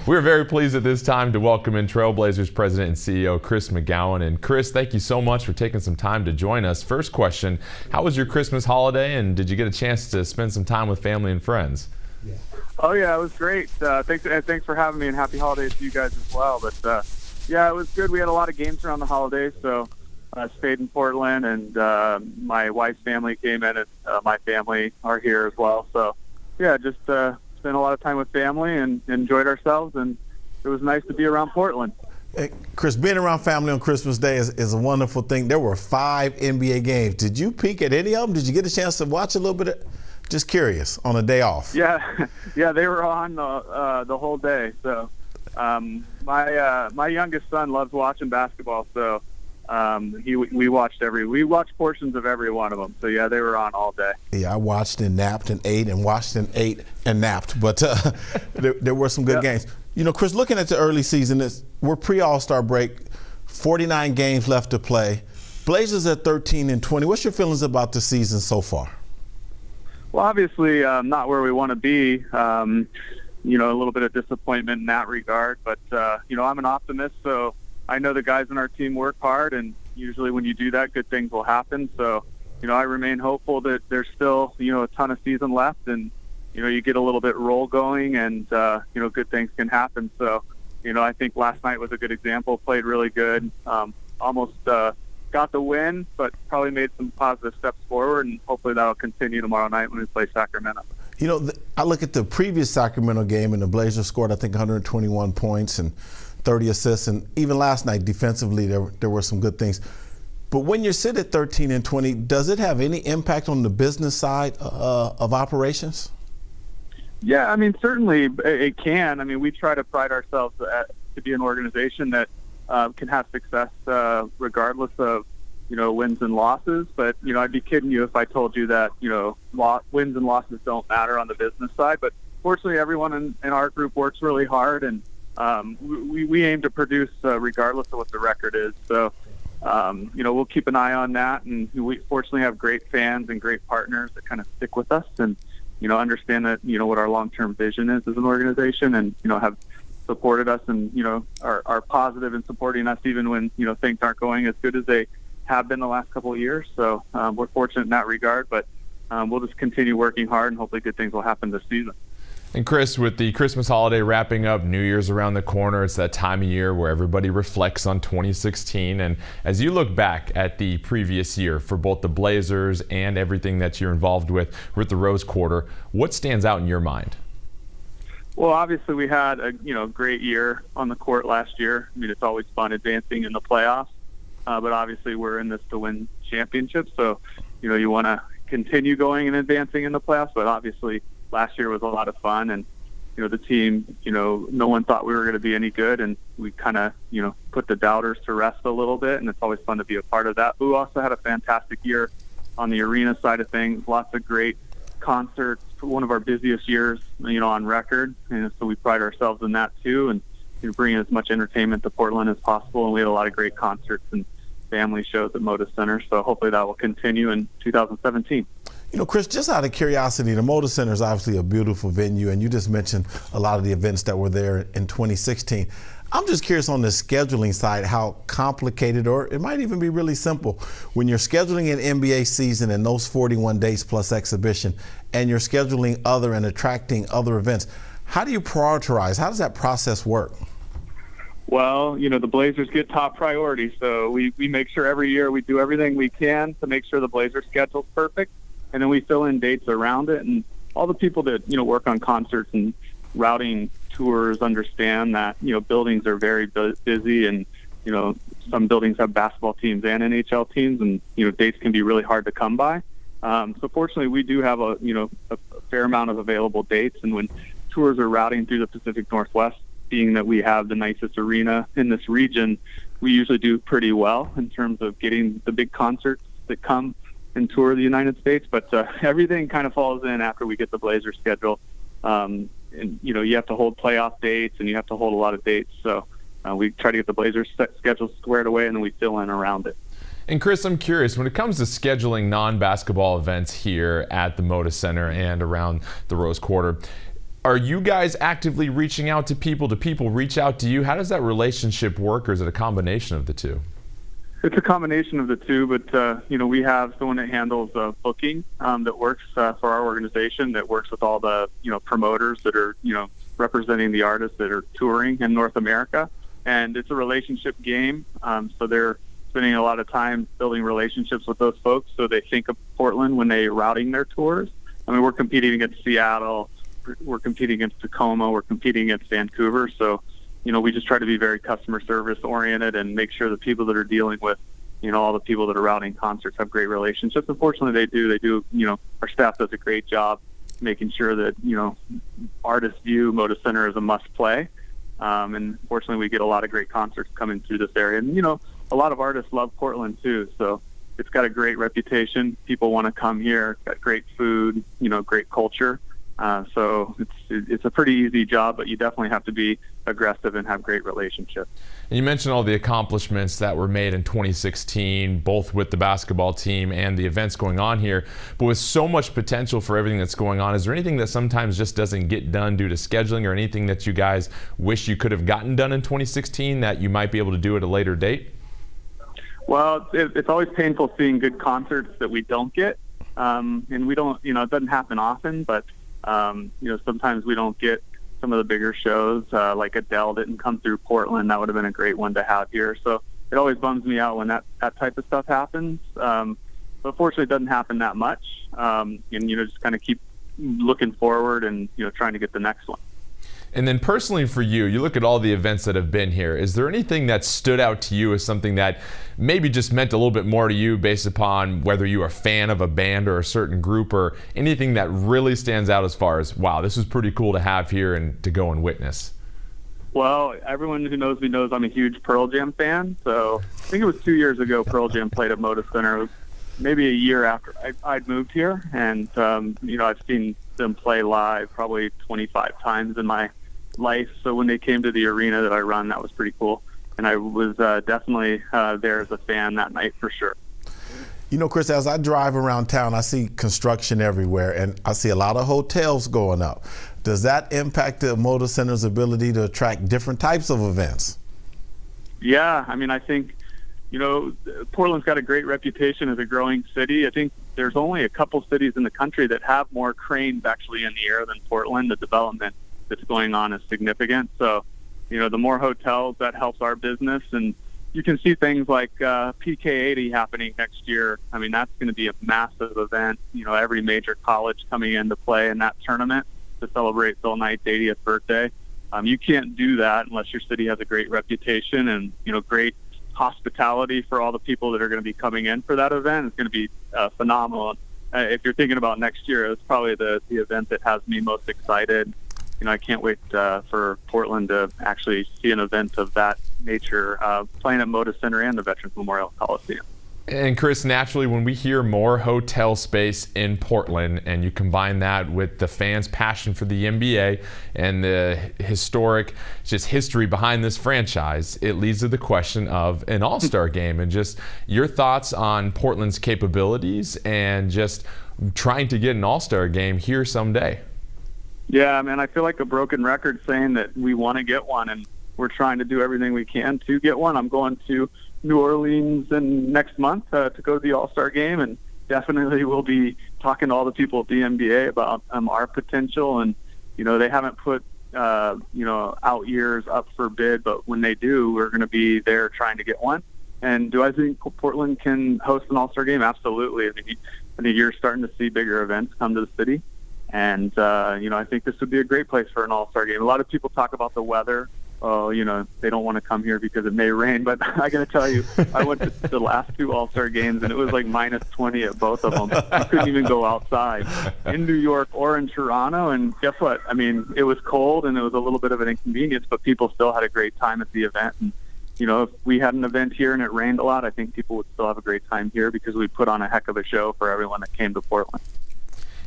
We're very pleased at this time to welcome in Trailblazers President and CEO Chris McGowan. And Chris, thank you so much for taking some time to join us. First question, how was your Christmas holiday, and did you get a chance to spend some time with family and friends? Oh yeah, it was great. Thanks for having me, and happy holidays to you guys as well. But yeah, it was good. We had a lot of games around the holidays, so I stayed in Portland, and my wife's family came in, and my family are here as well. So yeah, just spent a lot of time with family and enjoyed ourselves, and it was nice to be around Portland. Hey, Chris, being around family on Christmas Day is a wonderful thing. There were 5 NBA games. Did you peek at any of them? Did you get a chance to watch a little bit? Just curious, on a day off. Yeah, they were on the whole day. So my youngest son loves watching basketball, so we watched portions of every one of them. So yeah, they were on all day. Yeah, I watched and napped and ate and watched and ate and napped, but there were some good games. You know, Chris, looking at the early season, we're pre-All-Star break, 49 games left to play. Blazers at 13-20. What's your feelings about the season so far? Well, obviously not where we want to be. You know, a little bit of disappointment in that regard, but you know, I'm an optimist, so I know the guys on our team work hard, and usually when you do that, good things will happen. So, you know, I remain hopeful that there's still, you know, a ton of season left, and, you know, you get a little bit roll going, and, you know, good things can happen. So, you know, I think last night was a good example, played really good, almost got the win, but probably made some positive steps forward, and hopefully that'll continue tomorrow night when we play Sacramento. You know, I look at the previous Sacramento game, and the Blazers scored, I think, 121 points and 30 assists, and even last night defensively there were some good things. But when you're sitting at 13-20, does it have any impact on the business side of operations? Yeah, I mean, certainly it can. I mean, we try to pride ourselves to be an organization that can have success regardless of, you know, wins and losses. But, you know, I'd be kidding you if I told you that, you know, wins and losses don't matter on the business side. But fortunately, everyone in our group works really hard, and we aim to produce regardless of what the record is. So, you know, we'll keep an eye on that. And we fortunately have great fans and great partners that kind of stick with us and, you know, understand that, you know, what our long-term vision is as an organization, and, you know, have supported us and, you know, are positive in supporting us even when, you know, things aren't going as good as they have been the last couple of years. So we're fortunate in that regard, but we'll just continue working hard, and hopefully good things will happen this season. And Chris, with the Christmas holiday wrapping up, New Year's around the corner, it's that time of year where everybody reflects on 2016. And as you look back at the previous year for both the Blazers and everything that you're involved with the Rose Quarter, what stands out in your mind? Well, obviously we had a great year on the court last year. I mean, it's always fun advancing in the playoffs, but obviously we're in this to win championships. So, you know, you want to continue going and advancing in the playoffs, but obviously last year was a lot of fun, and, you know, the team, you know, no one thought we were going to be any good, and we kind of, you know, put the doubters to rest a little bit, and it's always fun to be a part of that. But we also had a fantastic year on the arena side of things, lots of great concerts, one of our busiest years, you know, on record, and so we pride ourselves in that too, and, you know, bringing as much entertainment to Portland as possible, and we had a lot of great concerts and family shows at Moda Center, so hopefully that will continue in 2017. You know, Chris, just out of curiosity, the Moda Center is obviously a beautiful venue, and you just mentioned a lot of the events that were there in 2016. I'm just curious on the scheduling side, how complicated, or it might even be really simple, when you're scheduling an NBA season and those 41 days plus exhibition, and you're scheduling other and attracting other events. How do you prioritize? How does that process work? Well, you know, the Blazers get top priority, so we make sure every year we do everything we can to make sure the Blazers schedule's perfect, and then we fill in dates around it. And all the people that, you know, work on concerts and routing tours understand that, you know, buildings are very busy, and, you know, some buildings have basketball teams and NHL teams, and, you know, dates can be really hard to come by. So fortunately, we do have a fair amount of available dates, and when tours are routing through the Pacific Northwest, being that we have the nicest arena in this region, we usually do pretty well in terms of getting the big concerts that come and tour the United States. But everything kind of falls in after we get the Blazers schedule. And, you know, you have to hold playoff dates, and you have to hold a lot of dates. So we try to get the Blazers schedule squared away, and then we fill in around it. And Chris, I'm curious, when it comes to scheduling non-basketball events here at the Moda Center and around the Rose Quarter, Are you guys actively reaching out to people? Do people reach out to you? How does that relationship work, or is it a combination of the two? It's a combination of the two, but we have someone that handles booking that works for our organization, that works with all the promoters that are representing the artists that are touring in North America, and it's a relationship game. So they're spending a lot of time building relationships with those folks, so they think of Portland when they're routing their tours. I mean, we're competing against Seattle, we're competing against Tacoma, we're competing against Vancouver, so we just try to be very customer service oriented and make sure the people that are dealing with, all the people that are routing concerts have great relationships. Unfortunately, they do. Our staff does a great job making sure that, artists view Moda Center as a must play. And fortunately, we get a lot of great concerts coming through this area. And, a lot of artists love Portland too. So it's got a great reputation. People want to come here. It's got great food, great culture. So it's a pretty easy job, but you definitely have to be aggressive and have great relationships. And you mentioned all the accomplishments that were made in 2016, both with the basketball team and the events going on here. But with so much potential for everything that's going on, is there anything that sometimes just doesn't get done due to scheduling, or anything that you guys wish you could have gotten done in 2016 that you might be able to do at a later date? Well, it's always painful seeing good concerts that we don't get. And we don't, it doesn't happen often, but sometimes we don't get some of the bigger shows, like Adele didn't come through Portland. That would have been a great one to have here. So it always bums me out when that type of stuff happens. But fortunately, it doesn't happen that much. And, just kind of keep looking forward and, trying to get the next one. And then personally for you, you look at all the events that have been here. Is there anything that stood out to you as something that maybe just meant a little bit more to you based upon whether you are a fan of a band or a certain group, or anything that really stands out as far as, wow, this was pretty cool to have here and to go and witness? Well, everyone who knows me knows I'm a huge Pearl Jam fan. So I think it was 2 years ago Pearl Jam played at Moda Center. It was maybe a year after I'd moved here. And, I've seen them play live probably 25 times in my life. So when they came to the arena that I run, that was pretty cool. And I was definitely there as a fan that night for sure. Chris, as I drive around town, I see construction everywhere, and I see a lot of hotels going up. Does that impact the Moda Center's ability to attract different types of events? Yeah, I mean, I think, Portland's got a great reputation as a growing city. I think there's only a couple cities in the country that have more cranes actually in the air than Portland. The development that's going on is significant. So, the more hotels, that helps our business. And you can see things like PK80 happening next year. I mean, that's going to be a massive event. Every major college coming in to play in that tournament to celebrate Phil Knight's 80th birthday. You can't do that unless your city has a great reputation and, great hospitality for all the people that are going to be coming in for that event. It's going to be phenomenal. If you're thinking about next year, it's probably the event that has me most excited. I can't wait for Portland to actually see an event of that nature playing at Moda Center and the Veterans Memorial Coliseum. And Chris, naturally, when we hear more hotel space in Portland, and you combine that with the fans' passion for the NBA and the historic history behind this franchise, it leads to the question of an all-star game, and just your thoughts on Portland's capabilities and just trying to get an all-star game here someday. Yeah, man, I feel like a broken record saying that we want to get one, and we're trying to do everything we can to get one. I'm going to New Orleans next month to go to the All-Star game, and definitely we'll be talking to all the people at the NBA about our potential. And, they haven't put, out years up for bid, but when they do, we're going to be there trying to get one. And do I think Portland can host an All-Star game? Absolutely. I mean, you're starting to see bigger events come to the city. And, I think this would be a great place for an All-Star game. A lot of people talk about the weather. Oh, they don't want to come here because it may rain. But I got to tell you, I went to the last two All-Star games, and it was like -20 at both of them. You couldn't even go outside in New York or in Toronto. And guess what? I mean, it was cold, and it was a little bit of an inconvenience, but people still had a great time at the event. And, if we had an event here and it rained a lot, I think people would still have a great time here because we put on a heck of a show for everyone that came to Portland.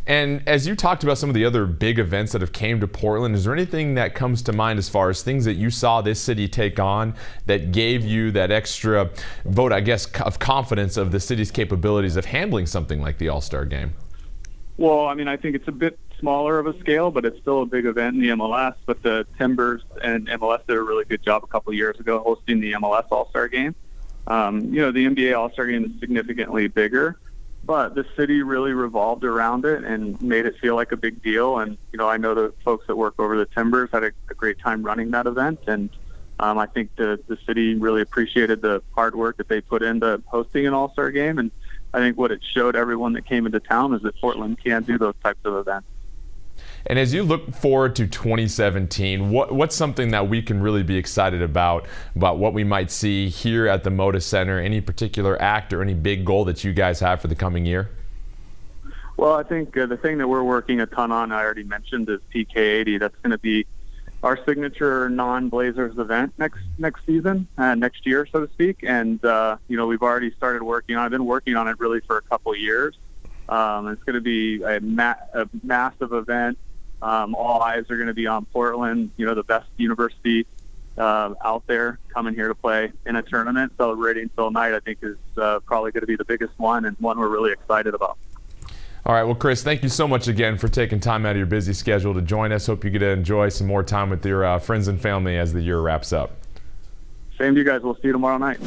And as you talked about some of the other big events that have came to Portland, is there anything that comes to mind as far as things that you saw this city take on that gave you that extra vote, I guess, of confidence of the city's capabilities of handling something like the All-Star game? Well, I mean, I think it's a bit smaller of a scale, but it's still a big event in the MLS. But the Timbers and MLS did a really good job a couple of years ago hosting the MLS All-Star Game. The NBA All-Star Game is significantly bigger, but the city really revolved around it and made it feel like a big deal. And, I know the folks that work over the Timbers had a great time running that event. And I think the city really appreciated the hard work that they put into hosting an All-Star Game. And I think what it showed everyone that came into town is that Portland can do those types of events. And as you look forward to 2017, what's something that we can really be excited about what we might see here at the Moda Center? Any particular act or any big goal that you guys have for the coming year? Well, I think the thing that we're working a ton on, I already mentioned, is PK80. That's going to be our signature non-Blazers event next season, next year, so to speak. And, we've already started working on it. I've been working on it really for a couple of years. It's going to be a massive event. All eyes are going to be on Portland, the best university out there coming here to play in a tournament. Celebrating Phil Knight, I think, is probably going to be the biggest one and one we're really excited about. All right, well, Chris, thank you so much again for taking time out of your busy schedule to join us. Hope you get to enjoy some more time with your friends and family as the year wraps up. Same to you guys. We'll see you tomorrow night.